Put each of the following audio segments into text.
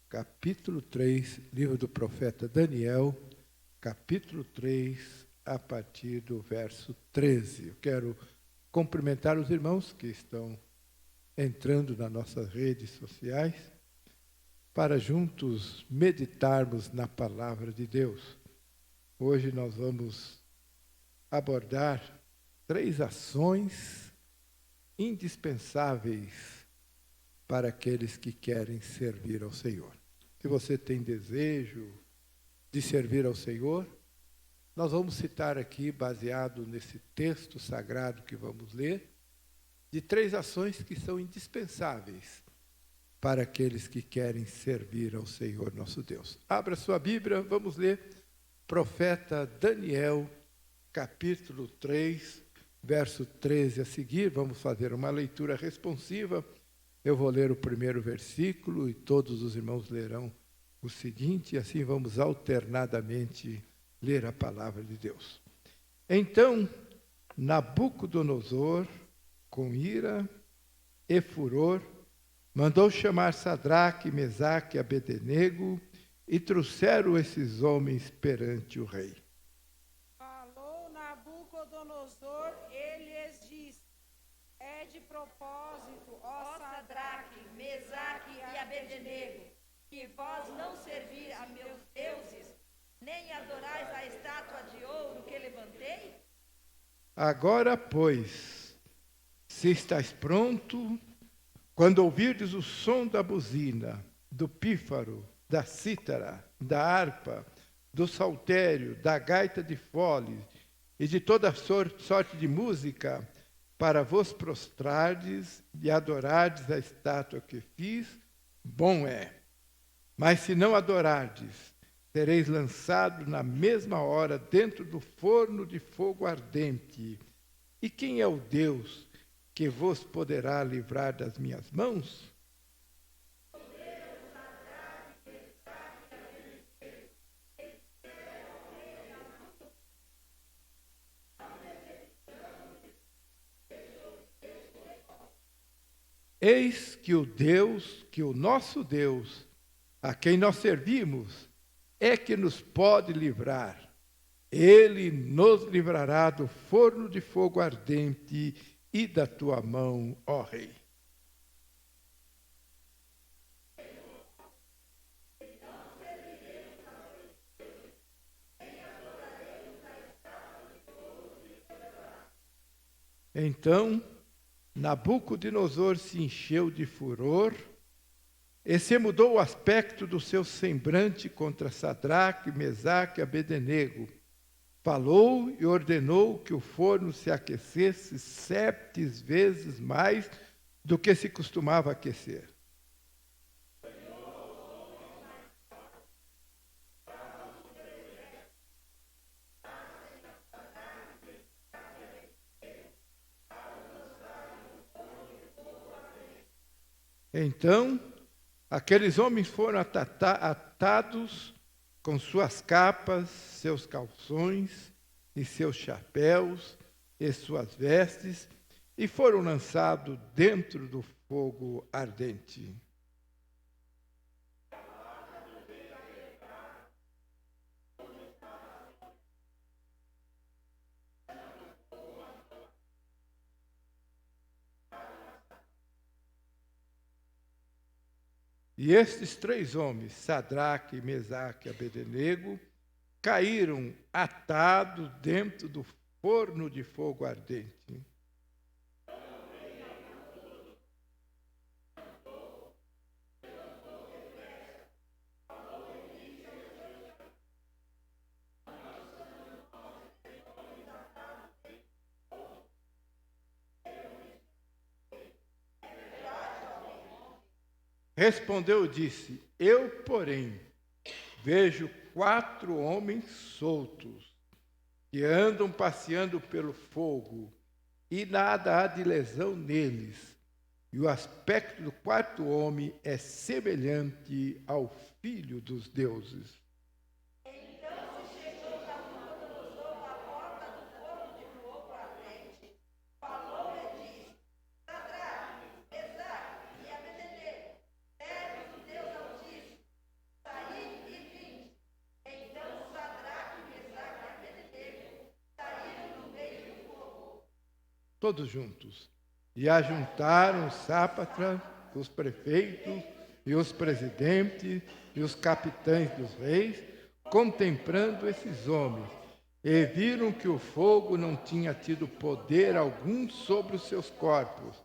capítulo 3, livro do profeta Daniel, capítulo 3, a partir do verso 13. Eu quero cumprimentar os irmãos que estão entrando nas nossas redes sociais para juntos meditarmos na palavra de Deus. Hoje nós vamos abordar 3 ações indispensáveis para aqueles que querem servir ao Senhor. Se você tem desejo de servir ao Senhor, nós vamos citar aqui, baseado nesse texto sagrado que vamos ler, de 3 ações que são indispensáveis para aqueles que querem servir ao Senhor nosso Deus. Abra sua Bíblia, vamos ler profeta Daniel, capítulo 3, verso 13 a seguir. Vamos fazer uma leitura responsiva. Eu vou ler o primeiro versículo e todos os irmãos lerão o seguinte, e assim vamos alternadamente ler a palavra de Deus. Então, Nabucodonosor, com ira e furor, mandou chamar Sadraque, Mesaque e Abednego e trouxeram esses homens perante o rei. Falou Nabucodonosor, ele lhes disse: é de propósito, ó Sadraque, Mesaque e Abednego, que vós não servir a meus deuses, nem adorais a estátua de ouro que levantei? Agora, pois, se estáis pronto, quando ouvirdes o som da buzina, do pífaro, da cítara, da harpa, do saltério, da gaita de fole e de toda sorte de música, para vos prostrardes e adorardes a estátua que fiz, bom é. Mas se não adorardes, sereis lançado na mesma hora dentro do forno de fogo ardente. E quem é o Deus que vos poderá livrar das minhas mãos? Eis que o nosso Deus, a quem nós servimos, é que nos pode livrar. Ele nos livrará do forno de fogo ardente e da tua mão, ó rei. Então, Nabucodonosor se encheu de furor e se mudou o aspecto do seu semblante contra Sadraque, Mesaque e Abednego. Falou e ordenou que o forno se aquecesse 7 vezes mais do que se costumava aquecer. Então, aqueles homens foram atados com suas capas, seus calções e seus chapéus e suas vestes, e foram lançados dentro do fogo ardente. E estes 3 homens, Sadraque, Mesaque e Abednego, caíram atados dentro do forno de fogo ardente. Respondeu e disse: eu, porém, vejo 4 homens soltos, que andam passeando pelo fogo, e nada há de lesão neles. E o aspecto do 4º homem é semelhante ao filho dos deuses. Então se chegou Nabucodonosor à porta do forno de fogo ardente, falou e disse: Sadraque, Mesaque e Abednego, servos do Deus Altíssimo, todos juntos. E ajuntaram os sátrapas, os prefeitos e os presidentes e os capitães dos reis, contemplando esses homens, e viram que o fogo não tinha tido poder algum sobre os seus corpos,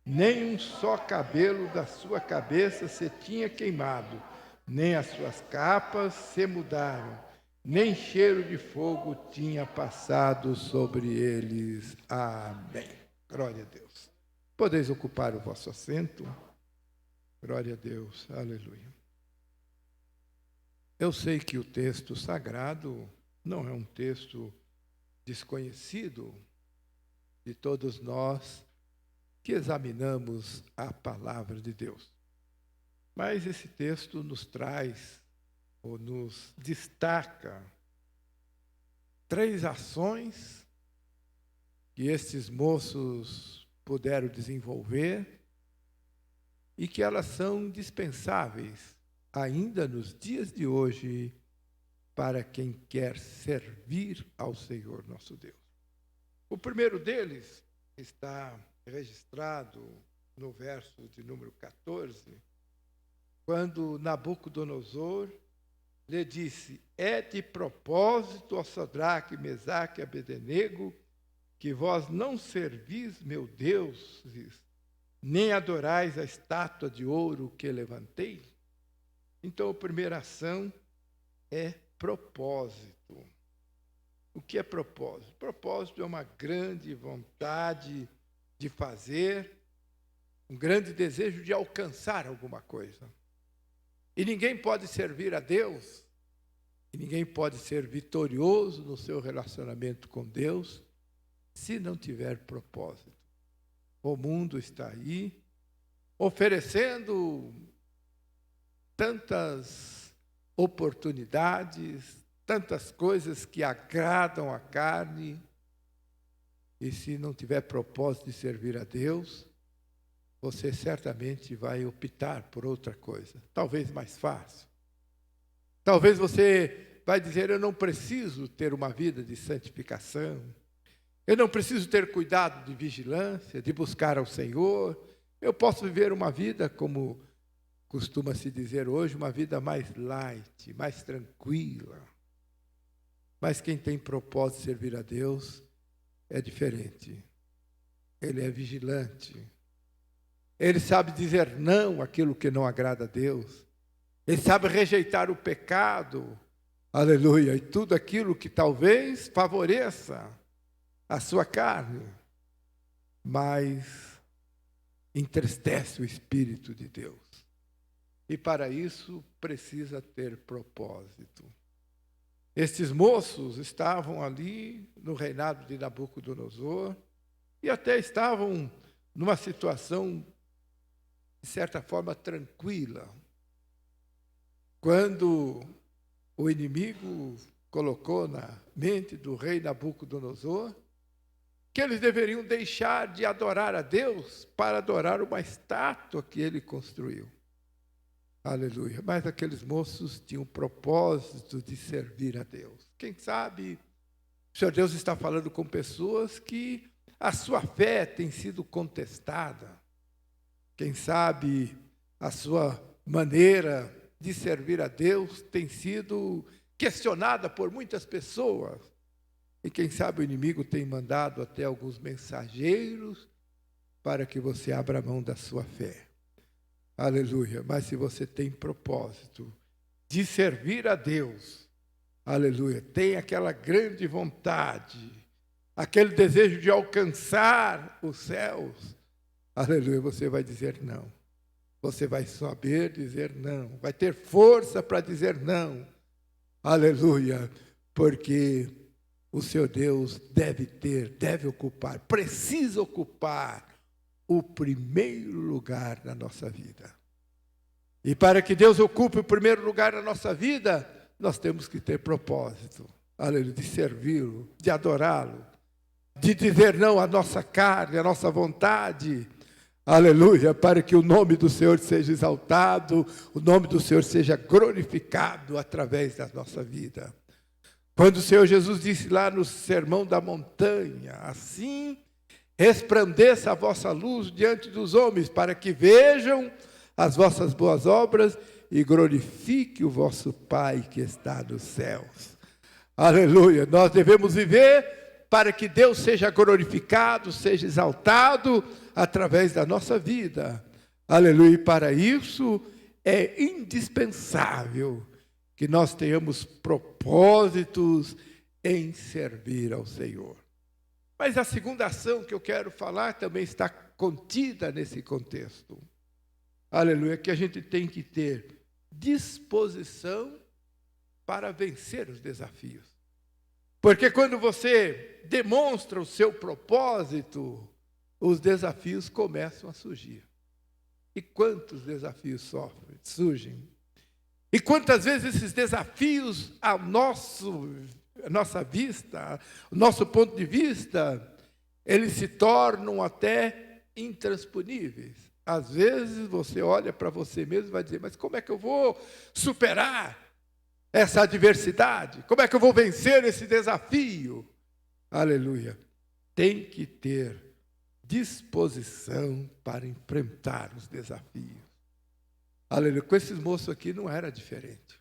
nem um só cabelo da sua cabeça se tinha queimado, nem as suas capas se mudaram, nem cheiro de fogo tinha passado sobre eles. Amém. Glória a Deus. Podeis ocupar o vosso assento. Glória a Deus. Aleluia. Eu sei que o texto sagrado não é um texto desconhecido de todos nós que examinamos a palavra de Deus. Mas esse texto nos traz, ou nos destaca, 3 ações que estes moços puderam desenvolver e que elas são indispensáveis ainda nos dias de hoje para quem quer servir ao Senhor nosso Deus. O primeiro deles está registrado no verso de número 14, quando Nabucodonosor lhe disse: é de propósito, ó Sadraque, Mesaque e Abednego, que vós não servis meu Deus, nem adorais a estátua de ouro que levantei. Então, a primeira ação é propósito. O que é propósito? Propósito é uma grande vontade de fazer, um grande desejo de alcançar alguma coisa. E ninguém pode servir a Deus, e ninguém pode ser vitorioso no seu relacionamento com Deus, se não tiver propósito. O mundo está aí, oferecendo tantas oportunidades, tantas coisas que agradam a carne, e se não tiver propósito de servir a Deus, você certamente vai optar por outra coisa, talvez mais fácil. Talvez você vai dizer: eu não preciso ter uma vida de santificação, eu não preciso ter cuidado de vigilância, de buscar ao Senhor, eu posso viver uma vida, como costuma-se dizer hoje, uma vida mais light, mais tranquila. Mas quem tem propósito de servir a Deus é diferente. Ele é vigilante. Ele sabe dizer não àquilo que não agrada a Deus. Ele sabe rejeitar o pecado, aleluia, e tudo aquilo que talvez favoreça a sua carne, mas entristece o Espírito de Deus. E para isso precisa ter propósito. Estes moços estavam ali no reinado de Nabucodonosor e até estavam numa situação, de certa forma, tranquila, quando o inimigo colocou na mente do rei Nabucodonosor que eles deveriam deixar de adorar a Deus para adorar uma estátua que ele construiu. Aleluia. Mas aqueles moços tinham o propósito de servir a Deus. Quem sabe o Senhor Deus está falando com pessoas que a sua fé tem sido contestada. Quem sabe a sua maneira de servir a Deus tem sido questionada por muitas pessoas. E quem sabe o inimigo tem mandado até alguns mensageiros para que você abra mão da sua fé. Aleluia. Mas se você tem propósito de servir a Deus, aleluia, tem aquela grande vontade, aquele desejo de alcançar os céus, aleluia, você vai dizer não. Você vai saber dizer não, vai ter força para dizer não, aleluia, porque o seu Deus deve ocupar, precisa ocupar o primeiro lugar na nossa vida. E para que Deus ocupe o primeiro lugar na nossa vida, nós temos que ter propósito, aleluia, de servi-lo, de adorá-lo, de dizer não à nossa carne, à nossa vontade, aleluia, para que o nome do Senhor seja exaltado, o nome do Senhor seja glorificado através da nossa vida. Quando o Senhor Jesus disse lá no Sermão da Montanha: assim resplandeça a vossa luz diante dos homens, para que vejam as vossas boas obras e glorifique o vosso Pai que está nos céus. Aleluia! Nós devemos viver para que Deus seja glorificado, seja exaltado através da nossa vida. Aleluia! E para isso é indispensável que nós tenhamos propósitos em servir ao Senhor. Mas a segunda ação que eu quero falar também está contida nesse contexto. Aleluia, que a gente tem que ter disposição para vencer os desafios. Porque quando você demonstra o seu propósito, os desafios começam a surgir. E quantos desafios surgem? E quantas vezes esses desafios à nossa vista, ao nosso ponto de vista, eles se tornam até intransponíveis. Às vezes você olha para você mesmo e vai dizer, mas como é que eu vou superar essa adversidade? Como é que eu vou vencer esse desafio? Aleluia! Tem que ter disposição para enfrentar os desafios. Aleluia! Com esses moços aqui não era diferente.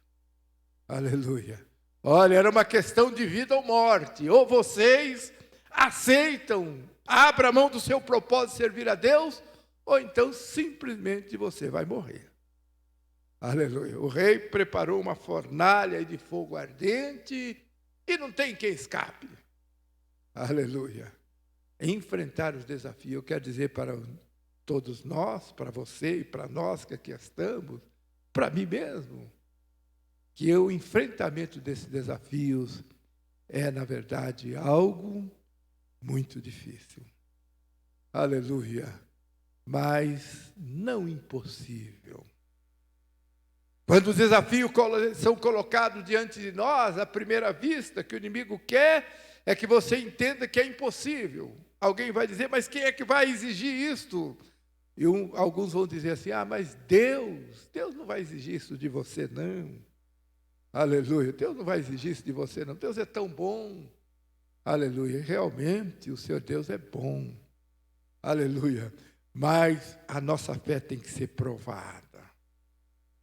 Aleluia! Olha, era uma questão de vida ou morte. Ou vocês aceitam, abra mão do seu propósito de servir a Deus, ou então simplesmente você vai morrer. Aleluia. O rei preparou uma fornalha de fogo ardente e não tem quem escape. Aleluia. Enfrentar os desafios, eu quero dizer para todos nós, para você e para nós que aqui estamos, para mim mesmo, que o enfrentamento desses desafios é, na verdade, algo muito difícil. Aleluia. Mas não impossível. Quando os desafios são colocados diante de nós, à primeira vista, que o inimigo quer é que você entenda que é impossível. Alguém vai dizer, mas quem é que vai exigir isto? E alguns vão dizer assim, mas Deus não vai exigir isso de você, não. Aleluia, Deus não vai exigir isso de você, não. Deus é tão bom. Aleluia, realmente o Senhor Deus é bom. Aleluia. Mas a nossa fé tem que ser provada.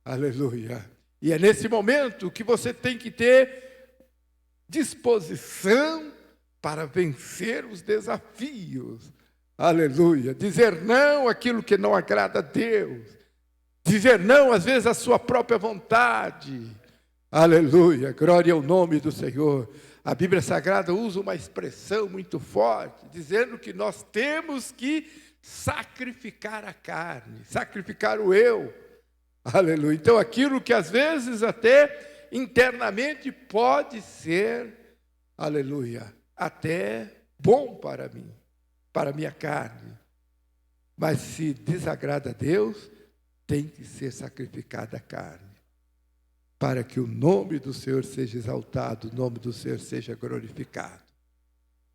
Aleluia. E é nesse momento que você tem que ter disposição para vencer os desafios. Aleluia. Dizer não àquilo que não agrada a Deus. Dizer não, às vezes, à sua própria vontade. Aleluia. Glória ao nome do Senhor. A Bíblia Sagrada usa uma expressão muito forte, dizendo que nós temos que sacrificar a carne, sacrificar o eu. Aleluia. Então, aquilo que às vezes até internamente pode ser, aleluia, até bom para mim, para a minha carne. Mas se desagrada a Deus, tem que ser sacrificada a carne, para que o nome do Senhor seja exaltado, o nome do Senhor seja glorificado.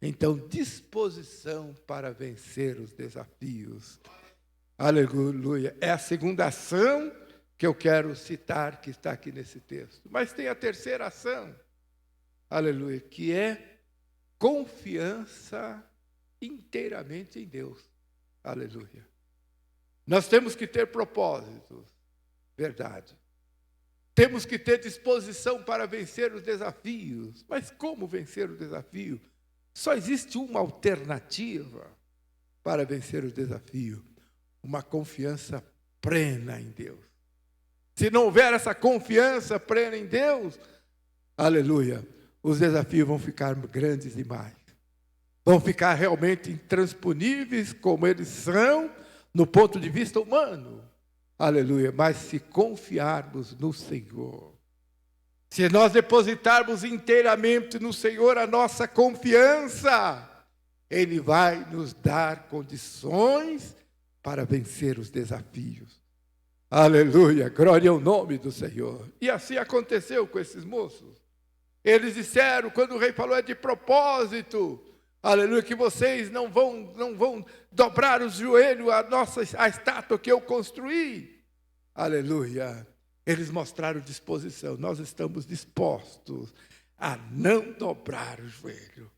Então, disposição para vencer os desafios. Aleluia. É a segunda ação que eu quero citar, que está aqui nesse texto. Mas tem a terceira ação, aleluia, que é confiança inteiramente em Deus. Aleluia. Nós temos que ter propósitos, verdade. Temos que ter disposição para vencer os desafios. Mas como vencer o desafio? Só existe uma alternativa para vencer o desafio: uma confiança plena em Deus. Se não houver essa confiança plena em Deus, aleluia, os desafios vão ficar grandes demais. Vão ficar realmente intransponíveis como eles são no ponto de vista humano. Aleluia, mas se confiarmos no Senhor, se nós depositarmos inteiramente no Senhor a nossa confiança, Ele vai nos dar condições para vencer os desafios. Aleluia, glória ao nome do Senhor. E assim aconteceu com esses moços. Eles disseram, quando o rei falou, é de propósito, aleluia, que vocês não vão dobrar os joelhos à estátua que eu construí. Aleluia. Eles mostraram disposição. Nós estamos dispostos a não dobrar o joelho.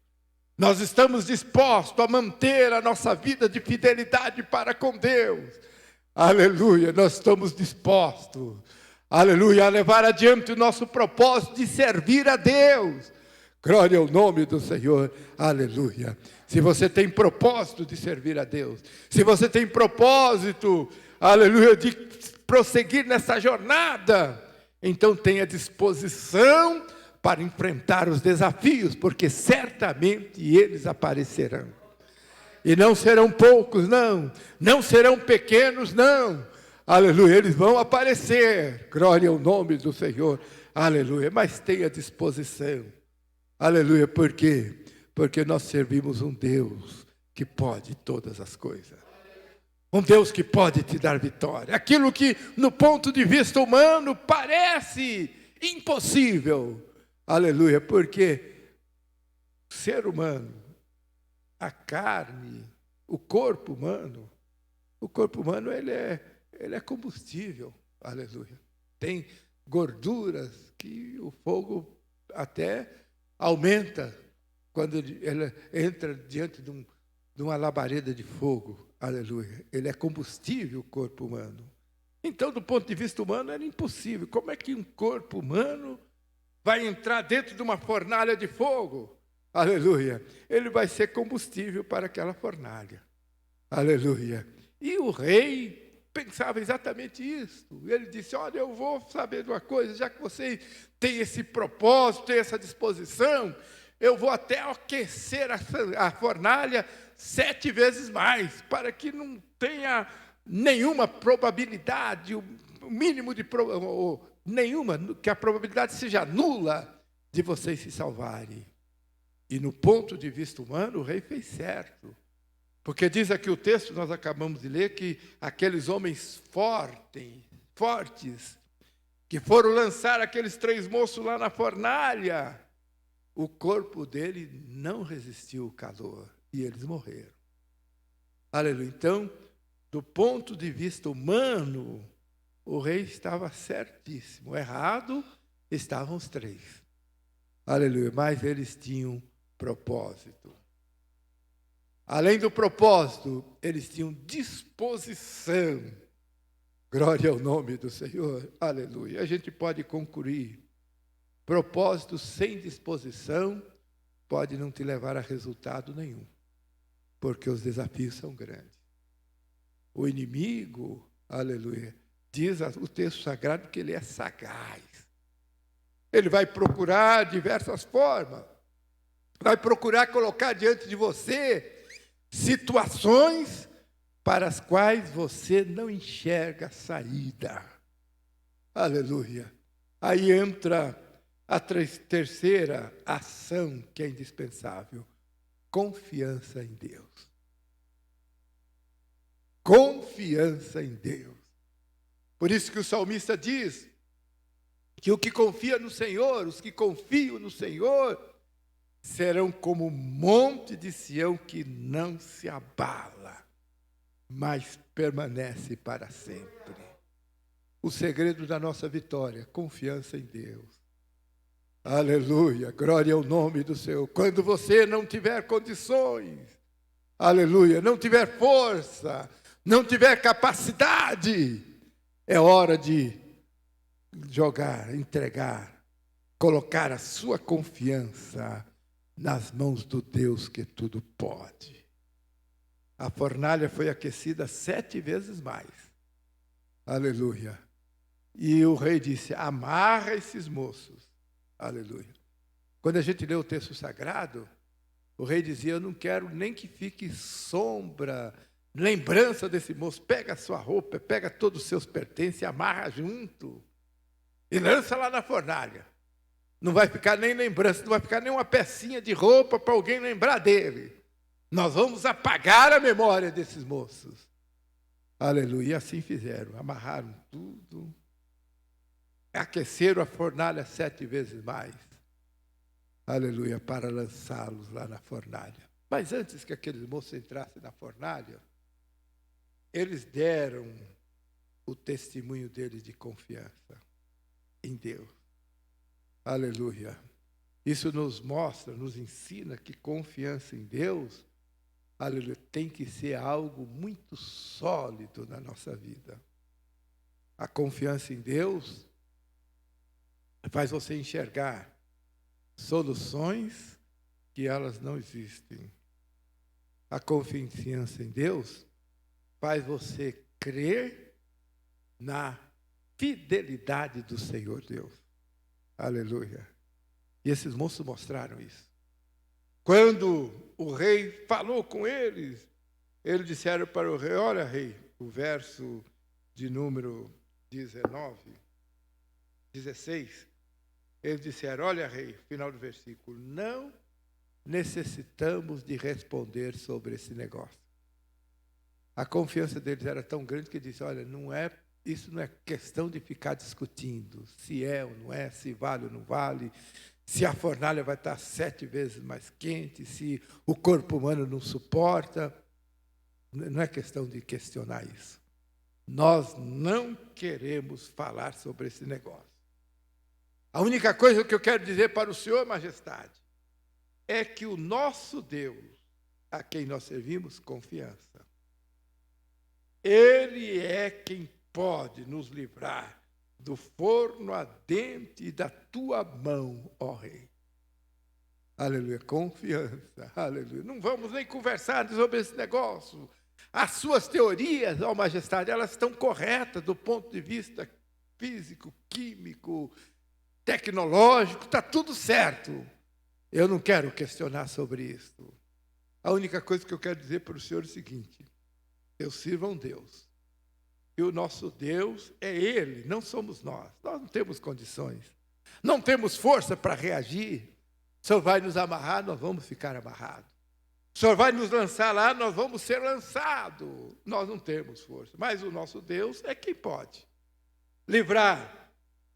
Nós estamos dispostos a manter a nossa vida de fidelidade para com Deus. Aleluia, nós estamos dispostos, aleluia, a levar adiante o nosso propósito de servir a Deus. Glória ao nome do Senhor, aleluia. Se você tem propósito de servir a Deus, se você tem propósito, aleluia, de prosseguir nessa jornada, então tenha disposição para enfrentar os desafios, porque certamente eles aparecerão. E não serão poucos, não. Não serão pequenos, não. Aleluia, eles vão aparecer. Glória ao nome do Senhor. Aleluia, mas tenha disposição. Aleluia, por quê? Porque nós servimos um Deus que pode todas as coisas. Um Deus que pode te dar vitória. Aquilo que, no ponto de vista humano, parece impossível. Aleluia, porque o ser humano, a carne, o corpo humano ele é combustível. Aleluia. Tem gorduras que o fogo até aumenta quando ele entra diante de uma labareda de fogo. Aleluia. Ele é combustível, o corpo humano. Então, do ponto de vista humano, era impossível. Como é que um corpo humano vai entrar dentro de uma fornalha de fogo? Aleluia. Ele vai ser combustível para aquela fornalha. Aleluia. E o rei pensava exatamente isso. Ele disse, olha, eu vou saber de uma coisa, já que você tem esse propósito, tem essa disposição, eu vou até aquecer a fornalha 7 vezes mais, para que não tenha nenhuma probabilidade, o mínimo de nenhuma, que a probabilidade seja nula de vocês se salvarem. E no ponto de vista humano, o rei fez certo. Porque diz aqui o texto, nós acabamos de ler, que aqueles homens fortes, que foram lançar aqueles 3 moços lá na fornalha, o corpo dele não resistiu ao calor e eles morreram. Aleluia. Então, do ponto de vista humano, o rei estava certíssimo. Errado estavam os 3. Aleluia. Mas eles tinham propósito. Além do propósito, eles tinham disposição. Glória ao nome do Senhor. Aleluia. A gente pode concluir. Propósito sem disposição pode não te levar a resultado nenhum. Porque os desafios são grandes. O inimigo, aleluia, diz o texto sagrado que ele é sagaz. Ele vai procurar diversas formas. Vai procurar colocar diante de você situações para as quais você não enxerga saída. Aleluia. Aí entra a terceira ação que é indispensável. Confiança em Deus. Confiança em Deus. Por isso que o salmista diz que o que confia no Senhor, os que confiam no Senhor, serão como o monte de Sião que não se abala, mas permanece para sempre. O segredo da nossa vitória, confiança em Deus. Aleluia, glória ao nome do Senhor. Quando você não tiver condições, aleluia, não tiver força, não tiver capacidade, é hora de jogar, entregar, colocar a sua confiança nas mãos do Deus que tudo pode. A fornalha foi aquecida 7 vezes mais. Aleluia. E o rei disse, amarra esses moços. Aleluia. Quando a gente lê o texto sagrado, o rei dizia, eu não quero nem que fique sombra, lembrança desse moço. Pega a sua roupa, pega todos os seus pertences, amarra junto e lança lá na fornalha. Não vai ficar nem lembrança, não vai ficar nem uma pecinha de roupa para alguém lembrar dele. Nós vamos apagar a memória desses moços. Aleluia. E assim fizeram, amarraram tudo. Aqueceram a fornalha 7 vezes mais. Aleluia, para lançá-los lá na fornalha. Mas antes que aqueles moços entrassem na fornalha, eles deram o testemunho deles de confiança em Deus. Aleluia. Isso nos mostra, nos ensina que confiança em Deus, aleluia, tem que ser algo muito sólido na nossa vida. A confiança em Deus faz você enxergar soluções que elas não existem. A confiança em Deus faz você crer na fidelidade do Senhor Deus. Aleluia. E esses moços mostraram isso. Quando o rei falou com eles, eles disseram para o rei: olha, rei, o verso de número 16, eles disseram: olha, rei, final do versículo, não necessitamos de responder sobre esse negócio. A confiança deles era tão grande que disse: olha, isso não é questão de ficar discutindo se é ou não é, se vale ou não vale, se a fornalha vai estar 7 vezes mais quente, se o corpo humano não suporta. Não é questão de questionar isso. Nós não queremos falar sobre esse negócio. A única coisa que eu quero dizer para o Senhor, majestade, é que o nosso Deus, a quem nós servimos confiança, Ele é quem pode nos livrar do forno ardente e da tua mão, ó Rei. Aleluia, confiança, aleluia. Não vamos nem conversar sobre esse negócio. As suas teorias, ó majestade, elas estão corretas do ponto de vista físico, químico, tecnológico, está tudo certo. Eu não quero questionar sobre isso. A única coisa que eu quero dizer para o Senhor é o seguinte: eu sirvo a um Deus. E o nosso Deus é Ele, não somos nós. Nós não temos condições. Não temos força para reagir. O Senhor vai nos amarrar, nós vamos ficar amarrados. O Senhor vai nos lançar lá, nós vamos ser lançados. Nós não temos força. Mas o nosso Deus é quem pode livrar,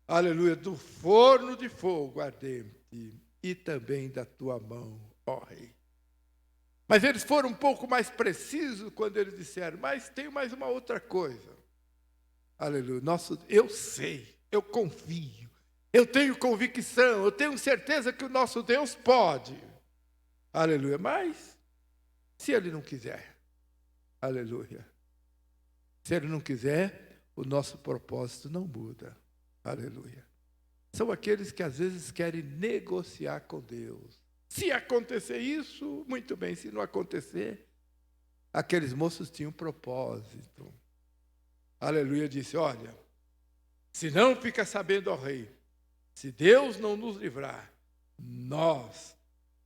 aleluia, do forno de fogo ardente e também da tua mão, ó Rei. Mas eles foram um pouco mais precisos quando eles disseram: mas tem mais uma outra coisa. Aleluia. Eu sei, eu confio, eu tenho convicção, eu tenho certeza que o nosso Deus pode. Aleluia. Mas, se Ele não quiser, aleluia. Se Ele não quiser, o nosso propósito não muda. Aleluia. São aqueles que às vezes querem negociar com Deus. Se acontecer isso, muito bem. Se não acontecer, aqueles moços tinham um propósito. Aleluia, disse: olha, se não fica sabendo, ó Rei, se Deus não nos livrar, nós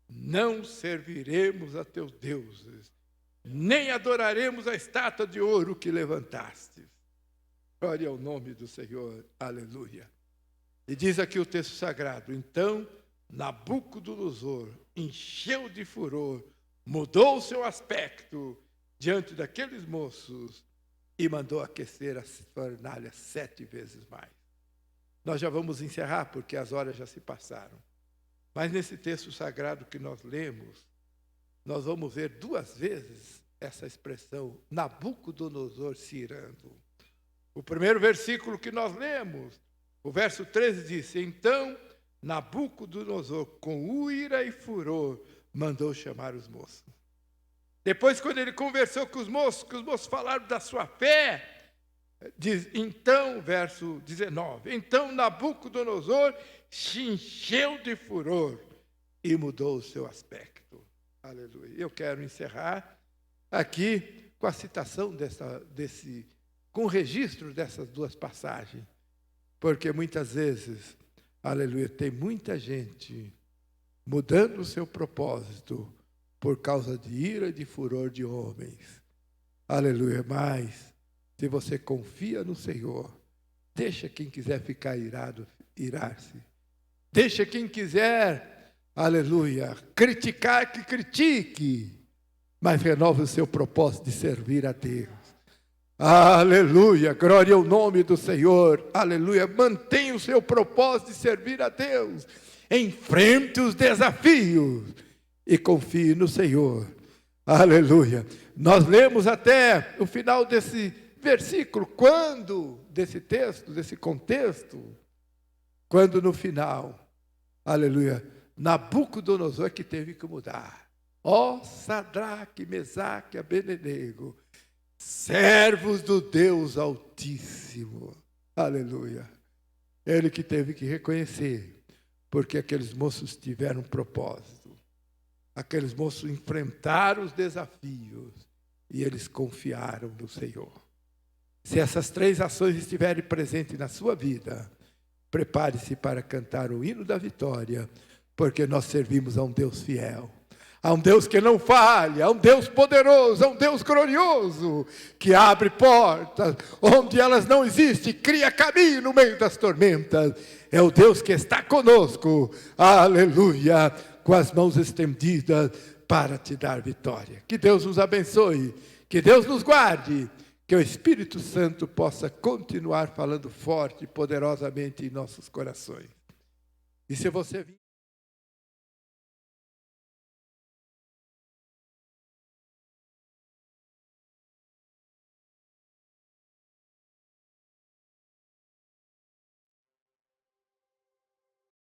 não serviremos a teus deuses, nem adoraremos a estátua de ouro que levantastes. Glória ao nome do Senhor, aleluia. E diz aqui o texto sagrado: então Nabucodonosor encheu de furor, mudou o seu aspecto diante daqueles moços e mandou aquecer as fornalhas 7 vezes mais. Nós já vamos encerrar, porque as horas já se passaram. Mas nesse texto sagrado que nós lemos, nós vamos ver 2 vezes essa expressão, Nabucodonosor se irando. O primeiro versículo que nós lemos, o verso 13 diz: então Nabucodonosor, com ira e furor, mandou chamar os moços. Depois, quando ele conversou com os moços falaram da sua fé, diz, então, verso 19, então Nabucodonosor se encheu de furor e mudou o seu aspecto. Aleluia. Eu quero encerrar aqui com a citação com o registro dessas 2 passagens, porque muitas vezes, aleluia, tem muita gente mudando o seu propósito por causa de ira e de furor de homens. Aleluia. Mas, se você confia no Senhor, deixa quem quiser ficar irado, irar-se. Deixa quem quiser, aleluia, criticar, que critique, mas renova o seu propósito de servir a Deus. Aleluia, glória ao nome do Senhor, aleluia. Mantenha o seu propósito de servir a Deus. Enfrente os desafios e confie no Senhor. Aleluia. Nós lemos até o final desse versículo, desse texto, desse contexto, quando no final, aleluia, Nabucodonosor que teve que mudar. Ó Sadraque, Mesaque e Abednego, servos do Deus Altíssimo. Aleluia. Ele que teve que reconhecer, porque aqueles moços tiveram um propósito. Aqueles moços enfrentaram os desafios e eles confiaram no Senhor. Se essas 3 ações estiverem presentes na sua vida, prepare-se para cantar o hino da vitória, porque nós servimos a um Deus fiel, a um Deus que não falha, a um Deus poderoso, a um Deus glorioso, que abre portas onde elas não existem, cria caminho no meio das tormentas. É o Deus que está conosco, aleluia, com as mãos estendidas para te dar vitória. Que Deus nos abençoe, que Deus nos guarde, que o Espírito Santo possa continuar falando forte e poderosamente em nossos corações. E se você